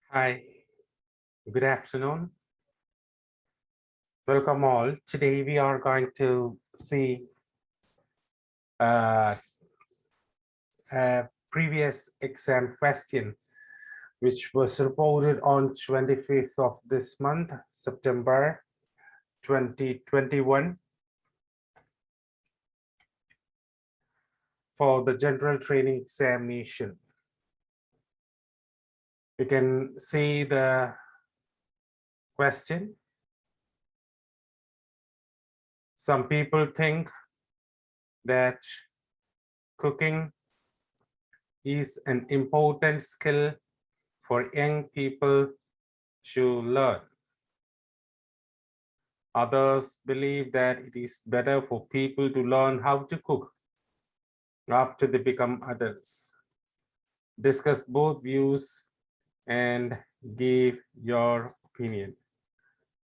Hi, good afternoon. Welcome all. Today we are going to see a previous exam question which was reported on 25th of this month, September 2021 for the general training examination. You can see the question. Some people think that cooking is an important skill for young people to learn. Others believe that it is better for people to learn how to cook after they become adults. Discuss both views and give your opinion.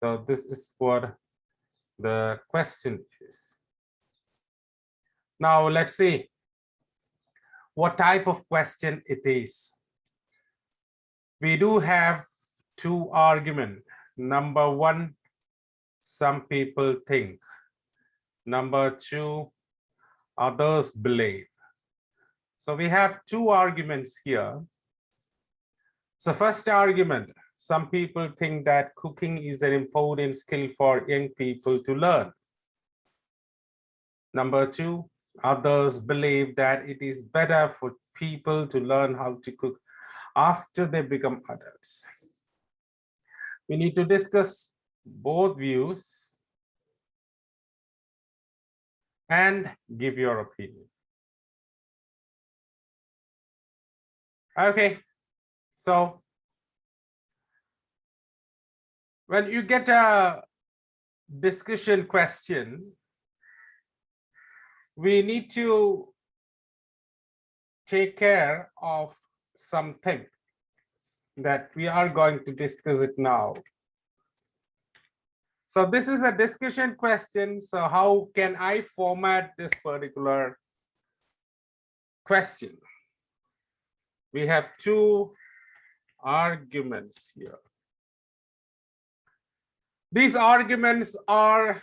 So this is what the question is. Now let's see what type of question it is. We do have two arguments. Number one, some people think. Number two, others believe. So we have two arguments here. So first argument, some people think that cooking is an important skill for young people to learn. Number two, others believe that it is better for people to learn how to cook after they become adults. We need to discuss both views and give your opinion. Okay, so when you get a discussion question, we need to take care of something that we are going to discuss it now. So this is a discussion question. So how can I format this particular question? We have two arguments here. These arguments are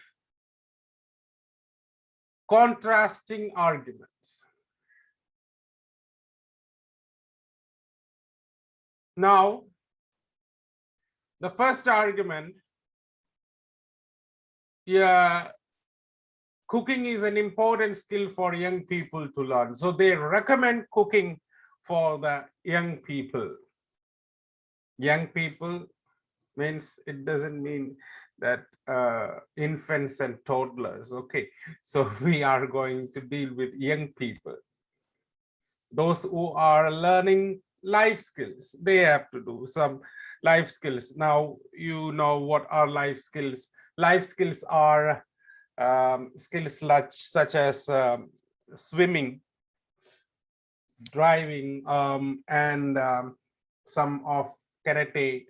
contrasting arguments. Now, the first argument, yeah, cooking is an important skill for young people to learn. So they recommend cooking for the young people. Young people means it doesn't mean that infants and toddlers. Okay, so we are going to deal with young people. Those who are learning life skills, they have to do some life skills. Now, you know what are life skills. Life skills are skills such as swimming, driving, and some of karate.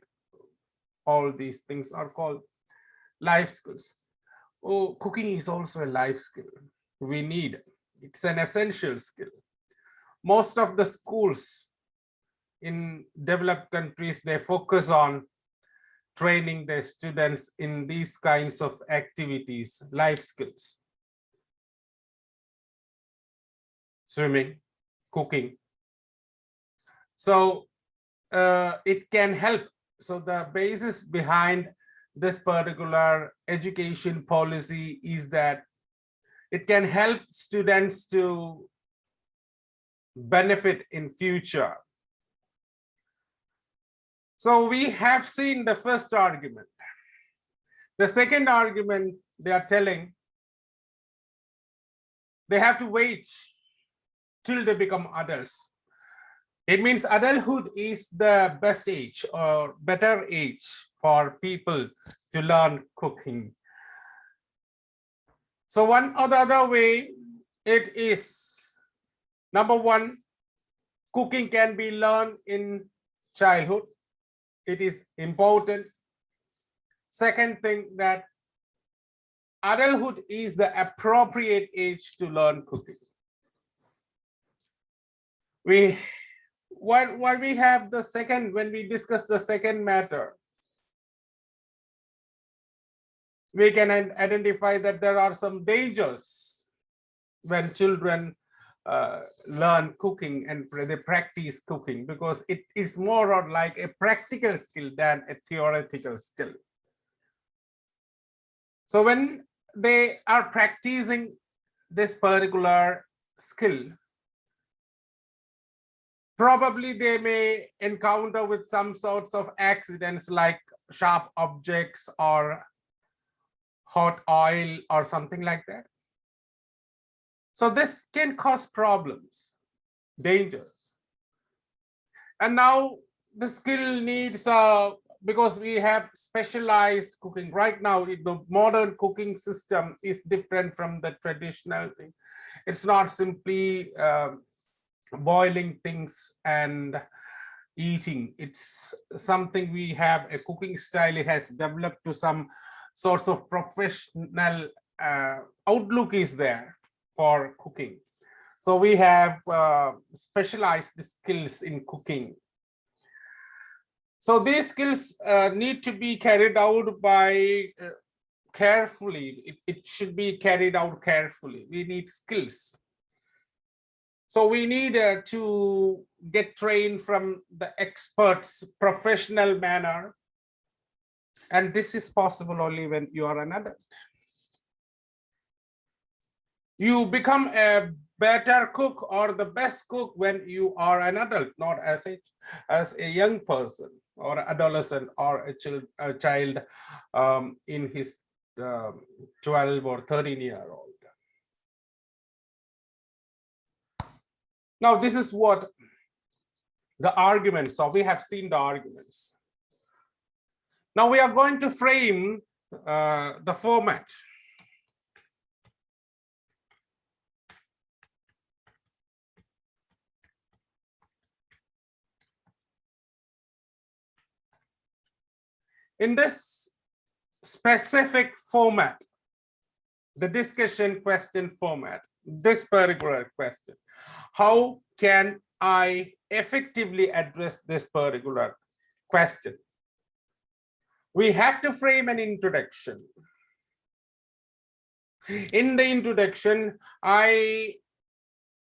All these things are called life skills. Oh, cooking is also a life skill. We need, it's an essential skill. Most of the schools in developed countries, they focus on training their students in these kinds of activities, life skills. Swimming, cooking. So it can help. So the basis behind this particular education policy is that it can help students to benefit in future. So we have seen the first argument. The second argument, they are telling they have to wait till they become adults. It means adulthood is the best age or better age for people to learn cooking. So one or the other way, it is, number one, cooking can be learned in childhood. It is important. Second thing, that adulthood is the appropriate age to learn cooking. What we have the second, when we discuss the second matter, we can identify that there are some dangers when children learn cooking and they practice cooking, because it is more or like a practical skill than a theoretical skill. So when they are practicing this particular skill, probably they may encounter with some sorts of accidents like sharp objects or hot oil or something like that. So this can cause problems, dangers. And now the skill needs, because we have specialized cooking right now, the modern cooking system is different from the traditional thing. It's not simply boiling things and eating. It's something we have a cooking style. It has developed to some sorts of professional outlook is there for cooking. So we have specialized skills in cooking. So these skills need to be carried out by carefully. It should be carried out carefully. We need skills. So we need to get trained from the experts, professional manner. And this is possible only when you are an adult. You become a better cook or the best cook when you are an adult, not as a young person or adolescent or a child in his 12 or 13-year-old. Now, this is what the arguments. So we have seen the arguments. Now we are going to frame the format. In this specific format, the discussion question format, this particular question, how can I effectively address this particular question? We have to frame an introduction. In the introduction, it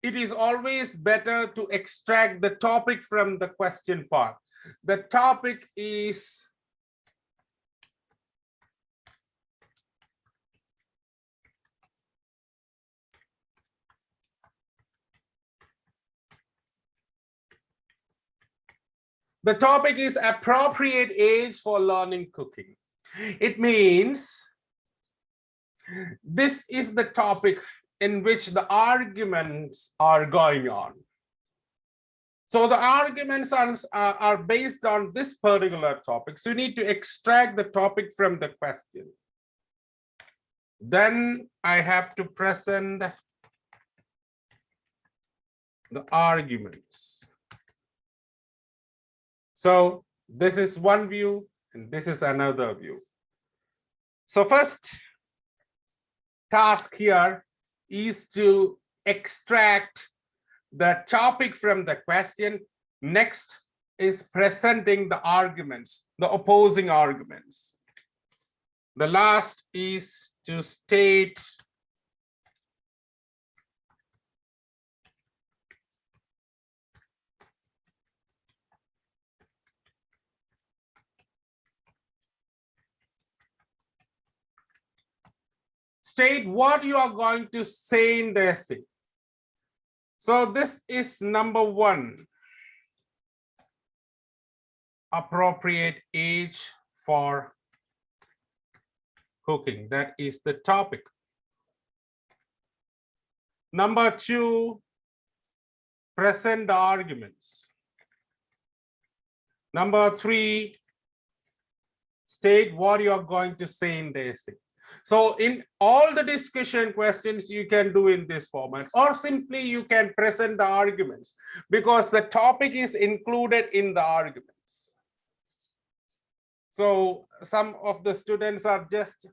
is always better to extract the topic from the question part. The topic is appropriate age for learning cooking. It means this is the topic in which the arguments are going on. So the arguments are based on this particular topic. So you need to extract the topic from the question. Then I have to present the arguments. So this is one view and this is another view. So first task here is to extract the topic from the question. Next is presenting the arguments, the opposing arguments. The last is to state what you are going to say in the essay. So this is number one, appropriate age for cooking. That is the topic. Number two, present the arguments. Number three, state what you are going to say in the essay. So in all the discussion questions you can do in this format, or simply you can present the arguments because the topic is included in the arguments. So some of the students are just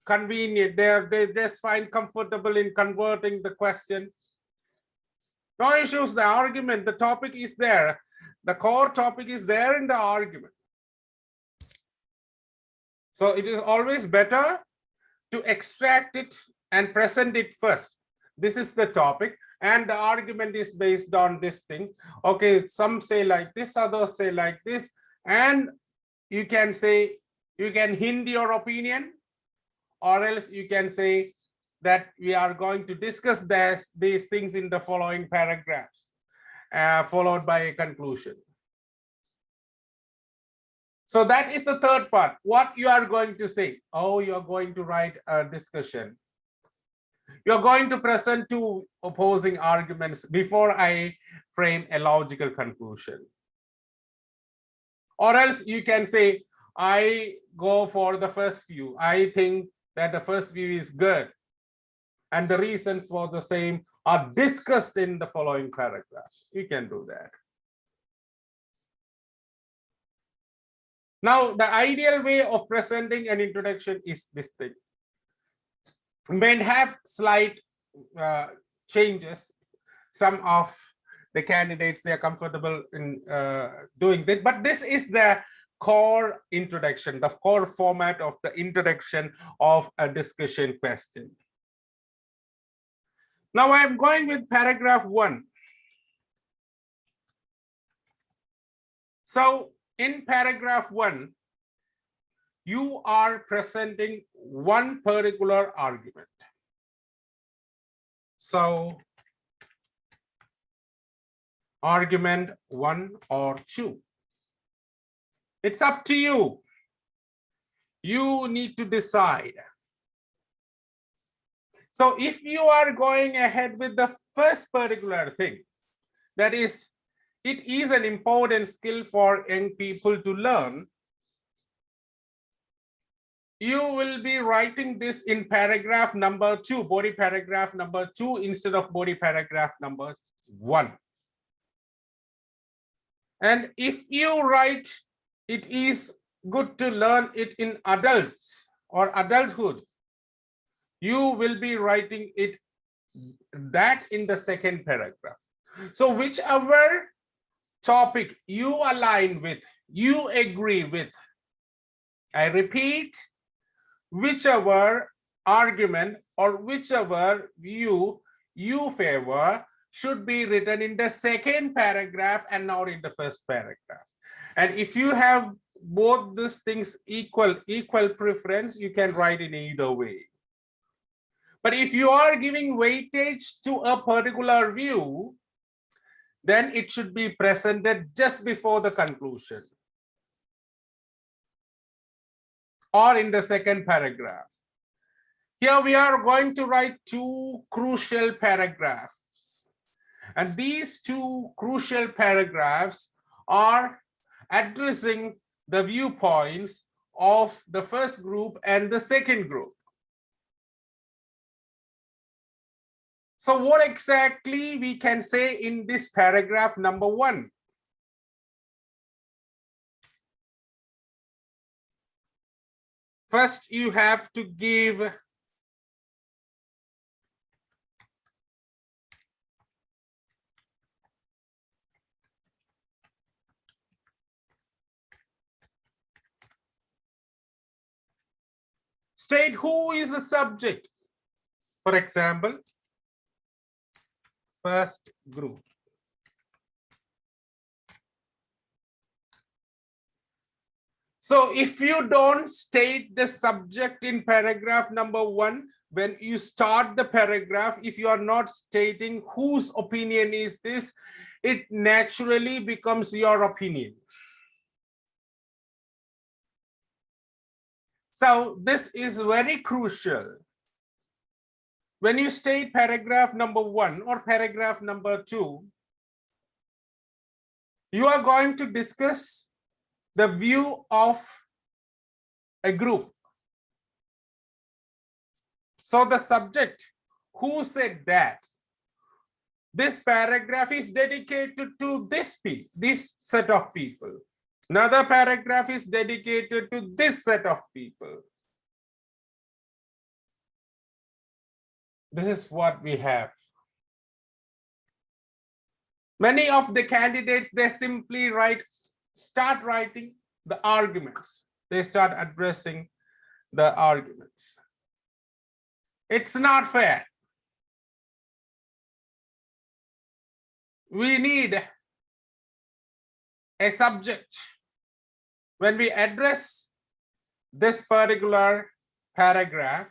convenient, they just find comfortable in converting the question No issues, the argument, the topic is there. The core topic is there in the argument. So it is always better to extract it and present it first. This is the topic and the argument is based on this thing. Okay, some say like this, others say like this, and you can say, you can hint your opinion, or else you can say that we are going to discuss these things in the following paragraphs, followed by a conclusion. So that is the third part. What you are going to say? Oh, you are going to write a discussion. You're going to present two opposing arguments before I frame a logical conclusion. Or else you can say, I go for the first view. I think that the first view is good. And the reasons for the same are discussed in the following paragraph. You can do that. Now, the ideal way of presenting an introduction is this thing. May have slight changes. Some of the candidates, they are comfortable in doing that, but this is the core introduction, the core format of the introduction of a discussion question. Now I'm going with paragraph 1. So in paragraph 1, you are presenting one particular argument. So argument 1 or 2. It's up to you. You need to decide. So if you are going ahead with the first particular thing, that is, it is an important skill for young people to learn, you will be writing this in paragraph number 2, body paragraph number 2 instead of body paragraph number 1. And if you write, it is good to learn it in adults or adulthood, you will be writing it that in the second paragraph. So whichever topic you align with, you agree with, I repeat, whichever argument or whichever view you favor should be written in the second paragraph and not in the first paragraph. And if you have both these things equal preference, you can write in either way. But if you are giving weightage to a particular view, then it should be presented just before the conclusion or in the second paragraph. Here we are going to write two crucial paragraphs. And these two crucial paragraphs are addressing the viewpoints of the first group and the second group. So what exactly we can say in this paragraph number 1? First, you have to give state who is the subject. For example, first group. So if you don't state the subject in paragraph number 1, when you start the paragraph, if you are not stating whose opinion is this, it naturally becomes your opinion. So this is very crucial. When you state paragraph number 1 or paragraph number 2, you are going to discuss the view of a group. So the subject, who said that? This paragraph is dedicated to this set of people. Another paragraph is dedicated to this set of people. This is what we have. Many of the candidates, they simply start writing the arguments. They start addressing the arguments. It's not fair. We need a subject. When we address this particular paragraph,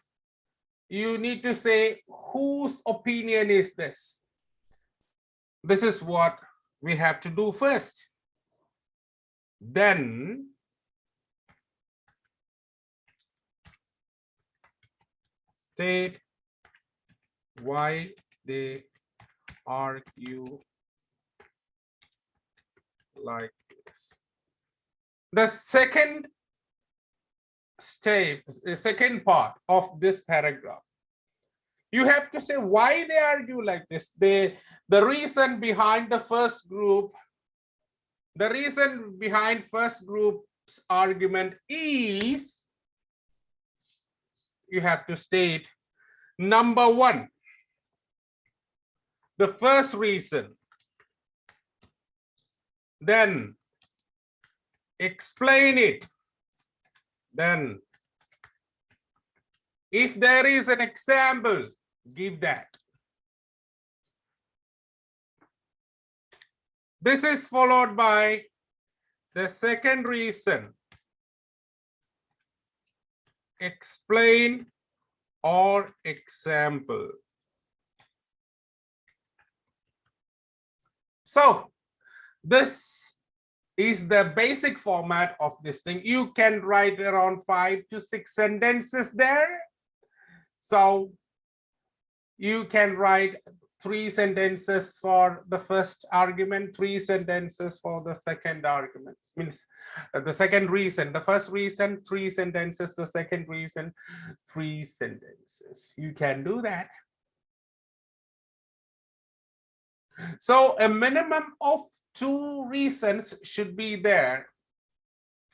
you need to say, whose opinion is this? This is what we have to do first. Then state why they argue like this. The second step, the second part of this paragraph, you have to say why they argue like this. The reason behind the first group, the reason behind first group's argument is, you have to state, number one, the first reason, then explain it, then if there is an example, give that. This is followed by the second reason, explain or example. So this is the basic format of this thing. You can write around 5 to 6 sentences there. So you can write 3 sentences for the first argument, 3 sentences for the second argument. Means the second reason, the first reason, 3 sentences, the second reason, 3 sentences. You can do that. So a minimum of 2 reasons should be there.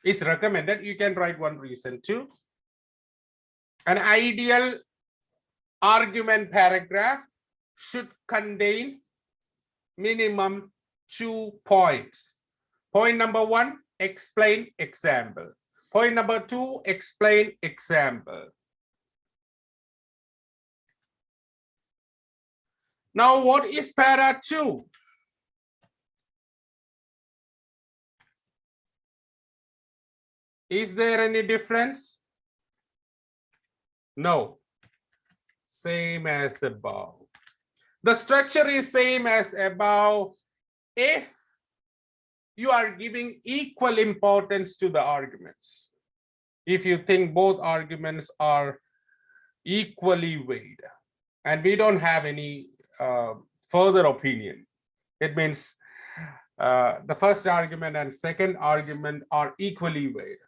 It's recommended. You can write 1 reason too. An ideal argument paragraph should contain minimum 2 points. Point number 1, explain example. Point number 2, explain example. Now, what is para 2? Is there any difference? No. Same as above. The structure is same as above if you are giving equal importance to the arguments. If you think both arguments are equally weighed and we don't have any further opinion, it means the first argument and second argument are equally weighed.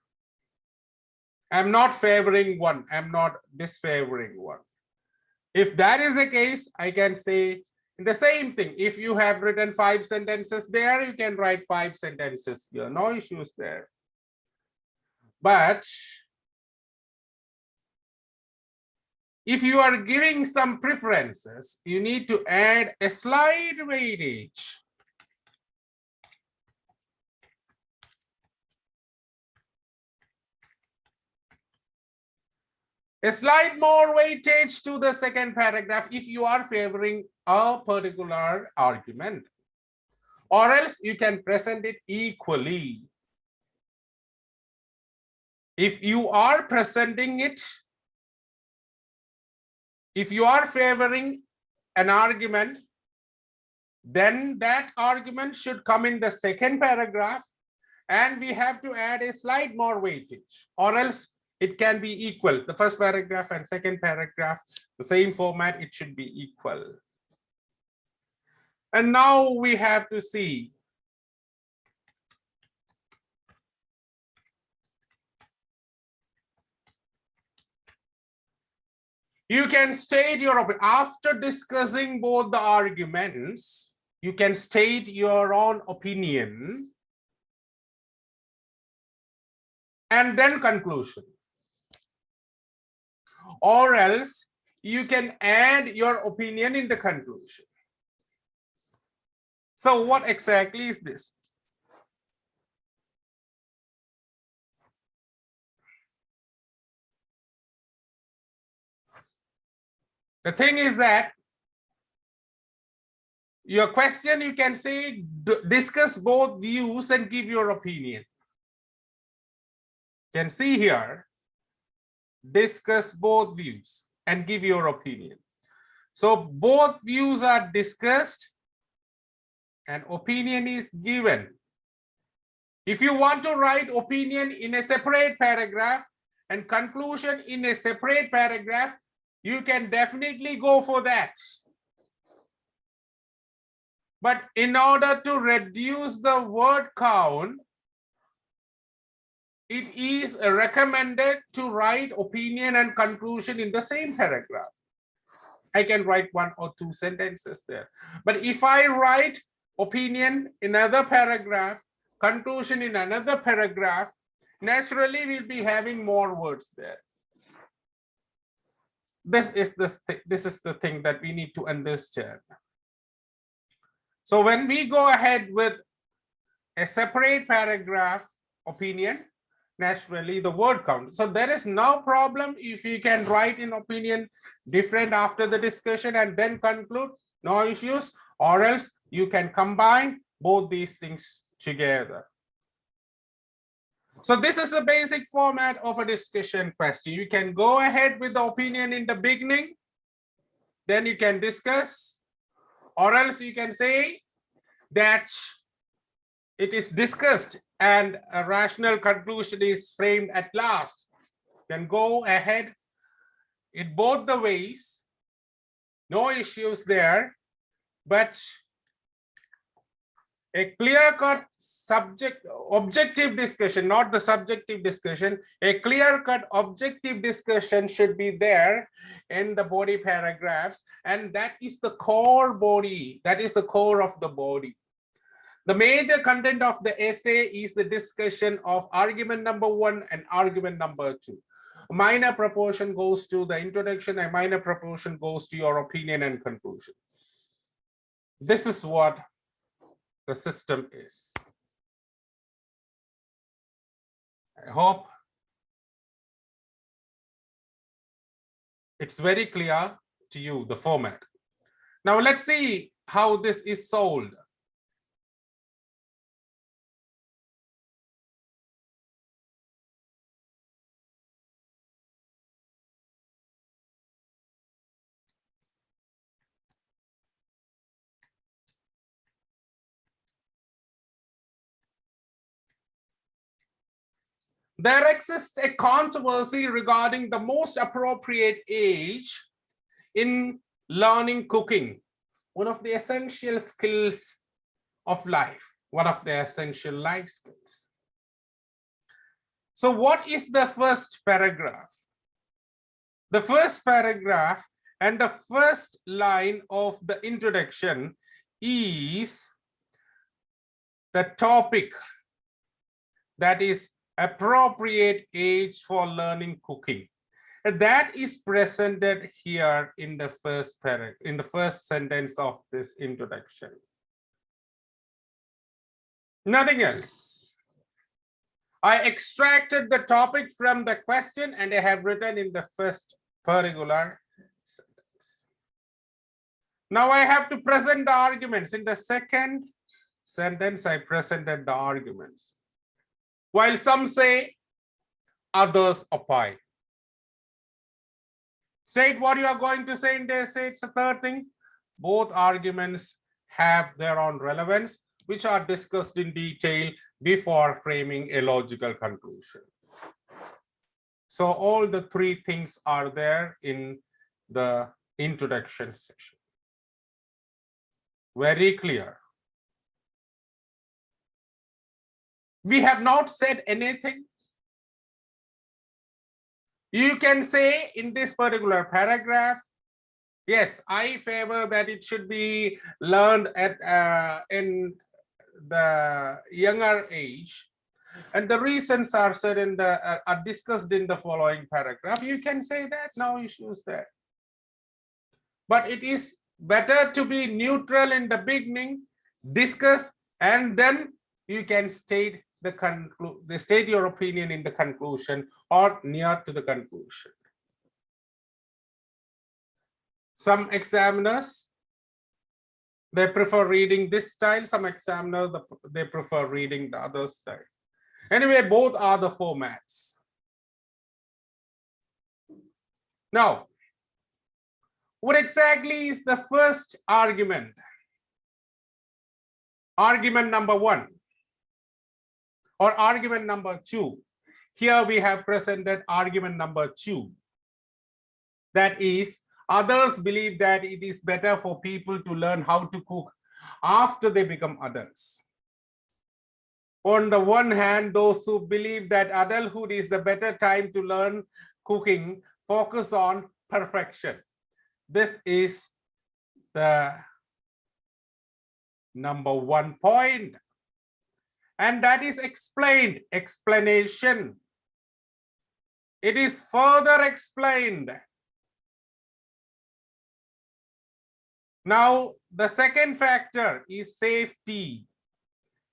I'm not favoring one, I'm not disfavoring one. If that is the case, I can say the same thing. If you have written 5 sentences there, you can write 5 sentences here. No issues there. But if you are giving some preferences, you need to add a slight weightage. A slight more weightage to the second paragraph if you are favoring a particular argument, or else you can present it equally. If you are presenting it, if you are favoring an argument, then that argument should come in the second paragraph and we have to add a slight more weightage, or else it can be equal. The first paragraph and second paragraph, the same format, it should be equal. And now we have to see you can state your opinion. After discussing both the arguments, you can state your own opinion and then conclusion. Or else you can add your opinion in the conclusion. So what exactly is this? The thing is that your question, you can say, discuss both views and give your opinion. You can see here, discuss both views and give your opinion. So both views are discussed and opinion is given. If you want to write opinion in a separate paragraph and conclusion in a separate paragraph, you can definitely go for that. But in order to reduce the word count, it is recommended to write opinion and conclusion in the same paragraph. I can write 1 or 2 sentences there. But if I write opinion in another paragraph, conclusion in another paragraph, naturally we'll be having more words there. This is the thing that we need to understand. So when we go ahead with a separate paragraph opinion, naturally the word count. So there is no problem if you can write in opinion different after the discussion and then conclude, no issues, or else you can combine both these things together. So this is the basic format of a discussion question. You can go ahead with the opinion in the beginning, then you can discuss, or else you can say that it is discussed and a rational conclusion is framed at last. You can go ahead in both the ways, no issues there, but a clear-cut objective discussion, not the subjective discussion, a clear-cut objective discussion should be there in the body paragraphs, and that is the core body, that is the core of the body. The major content of the essay is the discussion of argument number 1 and argument number 2. A minor proportion goes to the introduction, a minor proportion goes to your opinion and conclusion. This is what the system is. I hope it's very clear to you, the format. Now let's see how this is solved. There exists a controversy regarding the most appropriate age in learning cooking, one of the essential skills of life, one of the essential life skills. So what is the first paragraph? The first paragraph and the first line of the introduction is the topic, that is appropriate age for learning cooking. And that is presented here in the first paragraph, in the first sentence of this introduction. Nothing else. I extracted the topic from the question and I have written in the first particular sentence. Now I have to present the arguments. In the second sentence, I presented the arguments. While some say, others opine. State what you are going to say in the essay. It's the third thing. Both arguments have their own relevance, which are discussed in detail before framing a logical conclusion. So all the three things are there in the introduction section. Very clear. We have not said anything. You can say in this particular paragraph, yes, I favor that it should be learned at in the younger age, and the reasons are said in the are discussed in the following paragraph. You can say that, no issues there. But it is better to be neutral in the beginning discuss, and then you can state state your opinion in the conclusion or near to the conclusion. Some examiners, they prefer reading this style. Some examiners, they prefer reading the other style. Anyway, both are the formats. Now, what exactly is the first argument? Argument number 1 or argument number 2. Here we have presented argument number 2. That is, others believe that it is better for people to learn how to cook after they become adults. On the one hand, those who believe that adulthood is the better time to learn cooking focus on perfection. This is the number 1 point. And that is explained, explanation. It is further explained. Now, the second factor is safety.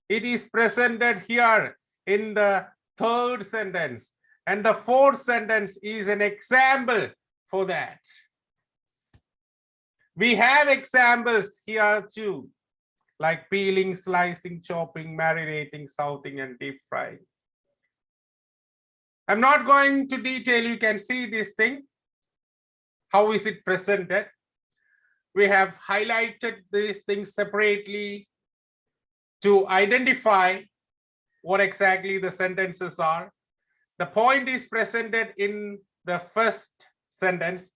It is presented here in the third sentence. And the fourth sentence is an example for that. We have examples here too, like peeling, slicing, chopping, marinating, salting, and deep frying. I'm not going to detail. You can see this thing. How is it presented? We have highlighted these things separately to identify what exactly the sentences are. The point is presented in the first sentence.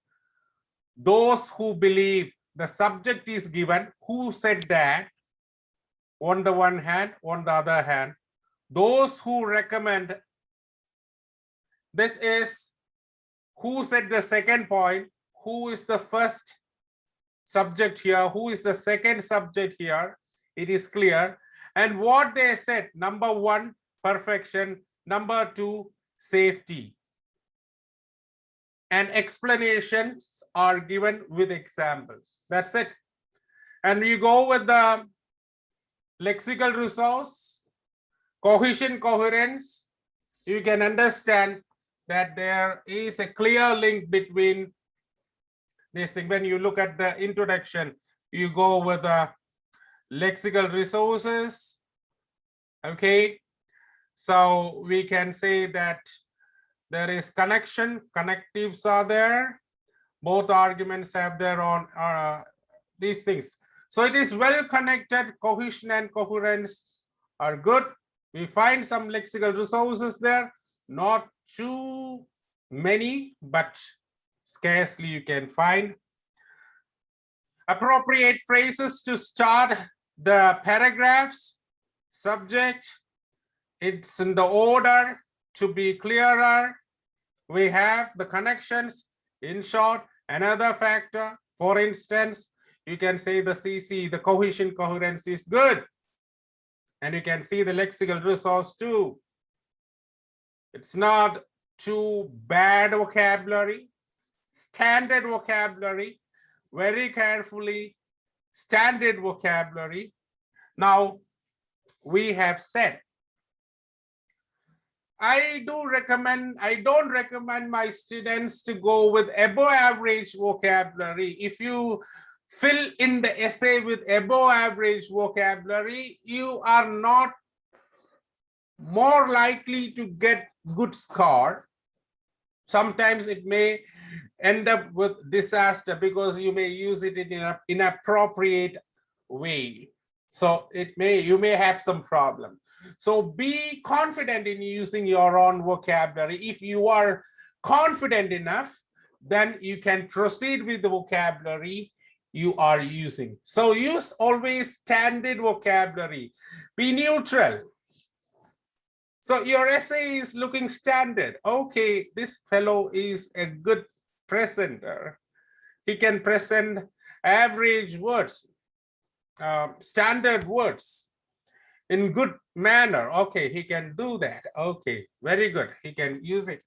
Those who believe, the subject is given, who said that, on the one hand, on the other hand, those who recommend, this is who said the second point, who is the first subject here, who is the second subject here, it is clear. And what they said, number 1, perfection, number 2, safety. And explanations are given with examples. That's it. And you go with the lexical resource, cohesion, coherence, you can understand that there is a clear link between this thing. When you look at the introduction, you go with the lexical resources. Okay, so we can say that there is connection, connectives are there. Both arguments have their own these things. So it is well connected. Cohesion and coherence are good. We find some lexical resources there, not too many, but scarcely you can find. Appropriate phrases to start the paragraphs. Subject, it's in the order to be clearer. We have the connections. In short, another factor, for instance, you can say the CC, the cohesion, coherence is good. And you can see the lexical resource too. It's not too bad vocabulary, standard vocabulary, very carefully, standard vocabulary. Now, we have said, I don't recommend my students to go with above average vocabulary. If you fill in the essay with above average vocabulary, you are not more likely to get good score. Sometimes it may end up with disaster because you may use it in an inappropriate way. So you may have some problem. So be confident in using your own vocabulary. If you are confident enough, then you can proceed with the vocabulary you are using. So use always standard vocabulary. Be neutral. So your essay is looking standard. Okay, this fellow is a good presenter. He can present average words, standard words in good manner. Okay, he can do that. Okay, very good. He can use it.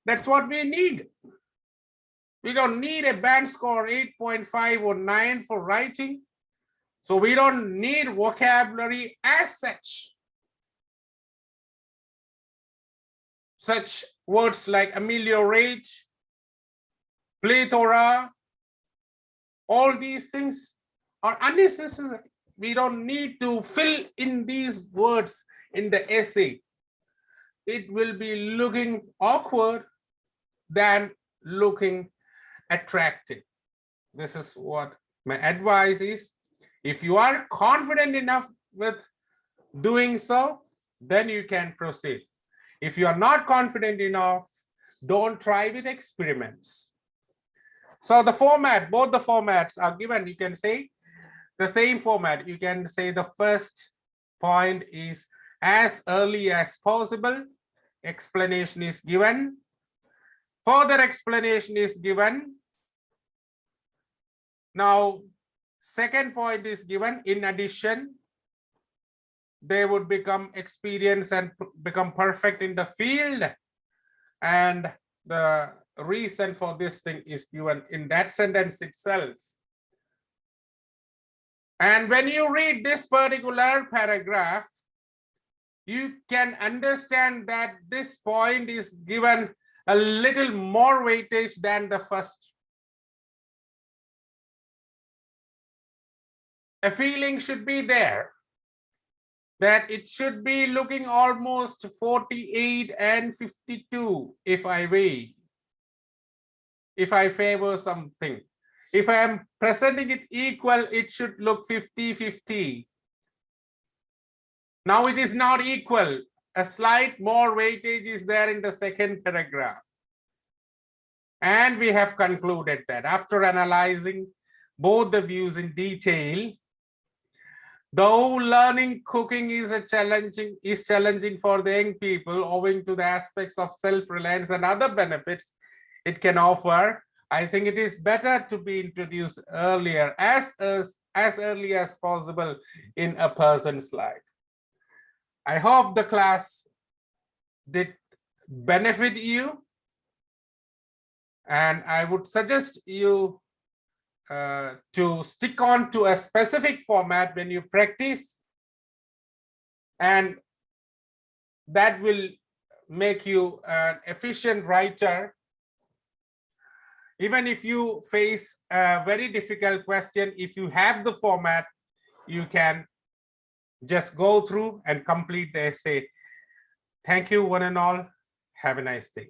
That's what we need. We don't need a band score 8.5 or 9 for writing. So we don't need vocabulary as such. Such words like ameliorate, plethora, all these things are unnecessary. We don't need to fill in these words in the essay. It will be looking awkward than looking attractive. This is what my advice is. If you are confident enough with doing so, then you can proceed. If you are not confident enough, don't try with experiments. So the format, both the formats are given. You can say the same format. You can say the first point is as early as possible. Explanation is given. Further explanation is given. Now, second point is given. In addition, they would become experienced and become perfect in the field. And the reason for this thing is given in that sentence itself. And when you read this particular paragraph, you can understand that this point is given a little more weightage than the first. A feeling should be there that it should be looking almost 48 and 52 if I weigh, if I favor something. If I am presenting it equal, it should look 50-50. Now it is not equal. A slight more weightage is there in the second paragraph. And we have concluded that after analyzing both the views in detail, though learning cooking is challenging for the young people owing to the aspects of self-reliance and other benefits it can offer, I think it is better to be introduced earlier, as early as possible in a person's life. I hope the class did benefit you, and I would suggest you to stick on to a specific format when you practice, and that will make you an efficient writer. Even if you face a very difficult question, if you have the format, you can just go through and complete the essay. Thank you, one and all. Have a nice day.